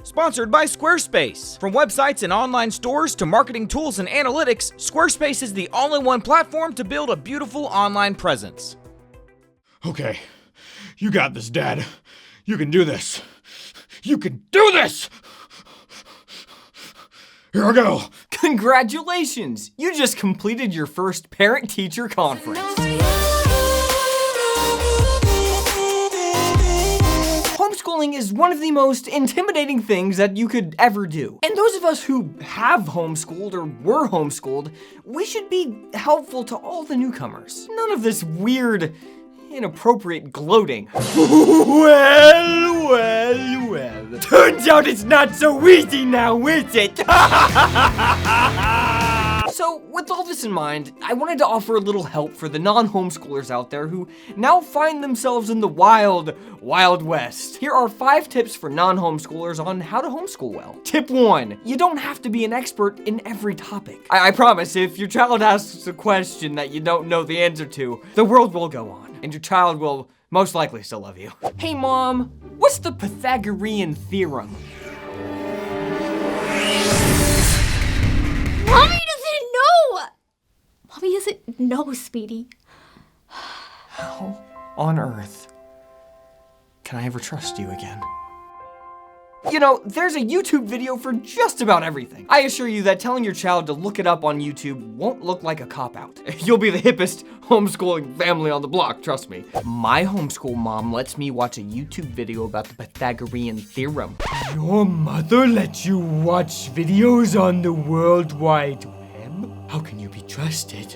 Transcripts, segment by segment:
Sponsored by Squarespace. From websites and online stores to marketing tools and analytics, Squarespace is the all-in-one platform to build a beautiful online presence. Okay, you got this, Dad. You can do this. You can do this! Here I go. Congratulations! You just completed your first parent-teacher conference. Homeschooling is one of the most intimidating things that you could ever do. And those of us who have homeschooled or were homeschooled, we should be helpful to all the newcomers. None of this weird, inappropriate gloating. Well. Turns out it's not so easy now, is it? So, with all this in mind, I wanted to offer a little help for the non-homeschoolers out there who now find themselves in the wild, wild west. Here are 5 tips for non-homeschoolers on how to homeschool well. Tip 1, you don't have to be an expert in every topic. I promise, if your child asks a question that you don't know the answer to, the world will go on, and your child will most likely still love you. Hey Mom, what's the Pythagorean theorem? Mommy doesn't know, Speedy. How on earth can I ever trust you again? You know, there's a YouTube video for just about everything. I assure you that telling your child to look it up on YouTube won't look like a cop-out. You'll be the hippest homeschooling family on the block, trust me. My homeschool mom lets me watch a YouTube video about the Pythagorean theorem. Your mother lets you watch videos on the World Wide Web? How can you be trusted?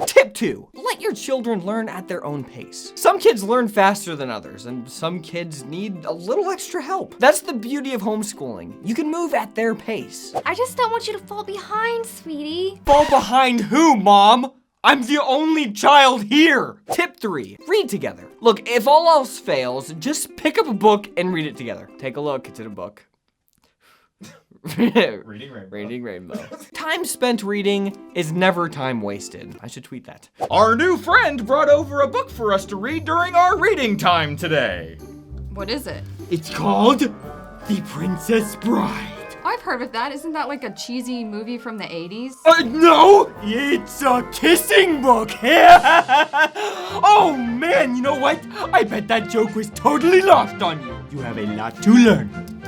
Tip 2, let your children learn at their own pace. Some kids learn faster than others, and some kids need a little extra help. That's the beauty of homeschooling. You can move at their pace. I just don't want you to fall behind, Sweetie. Fall behind who, Mom? I'm the only child here. Tip 3, read together. Look, if all else fails, just pick up a book and read it together. Take a look, it's in a book. Reading Rainbow. Time spent reading is never time wasted. I should tweet that. Our new friend brought over a book for us to read during our reading time today. What is it? It's called The Princess Bride. I've heard of that. Isn't that like a cheesy movie from the 80s? No! It's a kissing book! Oh man, you know what? I bet that joke was totally lost on you. You have a lot to learn.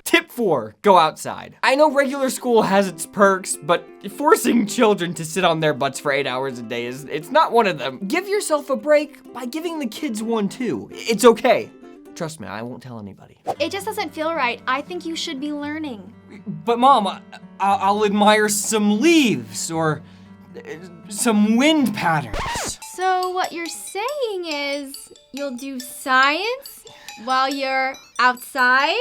Tip 4, go outside. I know regular school has its perks, but forcing children to sit on their butts for 8 hours a day it's not one of them. Give yourself a break by giving the kids one too. It's okay. Trust me, I won't tell anybody. It just doesn't feel right. I think you should be learning. But Mom, I'll admire some leaves or some wind patterns. So what you're saying is you'll do science while you're outside?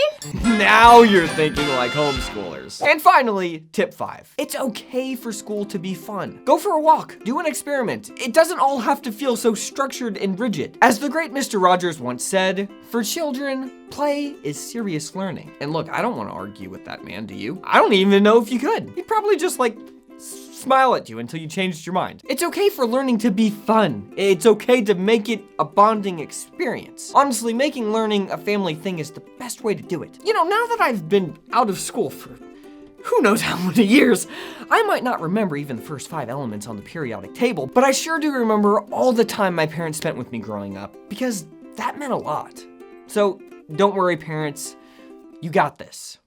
Now you're thinking like homeschoolers. And finally, tip 5. It's okay for school to be fun. Go for a walk, do an experiment. It doesn't all have to feel so structured and rigid. As the great Mr. Rogers once said, for children, play is serious learning. And look, I don't want to argue with that man, do you? I don't even know if you could. He'd probably just smile at you until you changed your mind. It's okay for learning to be fun. It's okay to make it a bonding experience. Honestly, making learning a family thing is the best way to do it. You know, now that I've been out of school for who knows how many years, I might not remember even the first 5 elements on the periodic table, but I sure do remember all the time my parents spent with me growing up, because that meant a lot. So don't worry, parents, you got this.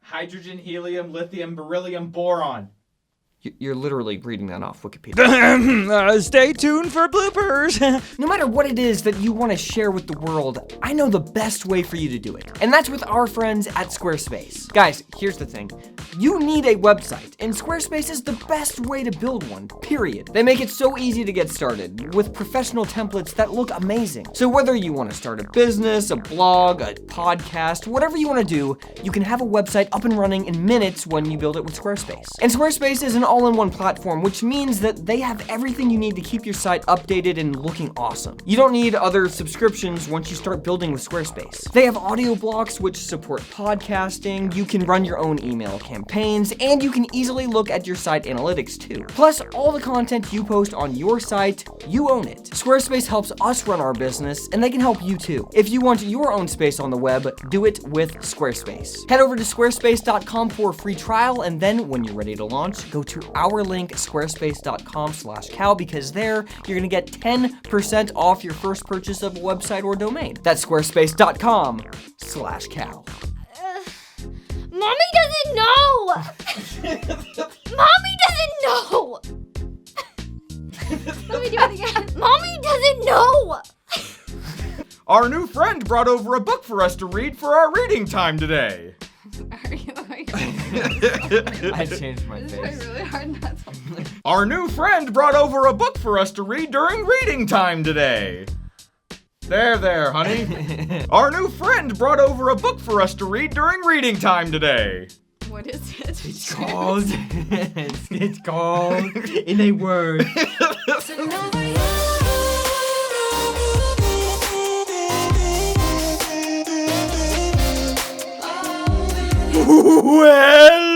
Hydrogen, helium, lithium, beryllium, boron. You're literally reading that off Wikipedia. Stay tuned for bloopers. No matter what it is that you want to share with the world, I know the best way for you to do it. And that's with our friends at Squarespace. Guys, here's the thing. You need a website, and Squarespace is the best way to build one, period. They make it so easy to get started, with professional templates that look amazing. So whether you want to start a business, a blog, a podcast, whatever you want to do, you can have a website up and running in minutes when you build it with Squarespace. And Squarespace is an all-in-one platform, which means that they have everything you need to keep your site updated and looking awesome. You don't need other subscriptions once you start building with Squarespace. They have audio blocks which support podcasting. You can run your own email campaign panes, and you can easily look at your site analytics too. Plus, all the content you post on your site, you own it. Squarespace helps us run our business, and they can help you too. If you want your own space on the web, do it with Squarespace. Head over to squarespace.com for a free trial, and then when you're ready to launch, go to our link, squarespace.com/cow, because there you're gonna get 10% off your first purchase of a website or domain. That's squarespace.com/cow. Mommy doesn't know! Mommy doesn't know! Let me do it again. Mommy doesn't know! Our new friend brought over a book for us to read for our reading time today. Are you like, I changed my this is face. really hard not to. Our new friend brought over a book for us to read during reading time today. There, honey. Our new friend brought over a book for us to read during reading time today. What is it? It's called, it's called, in a word. Well,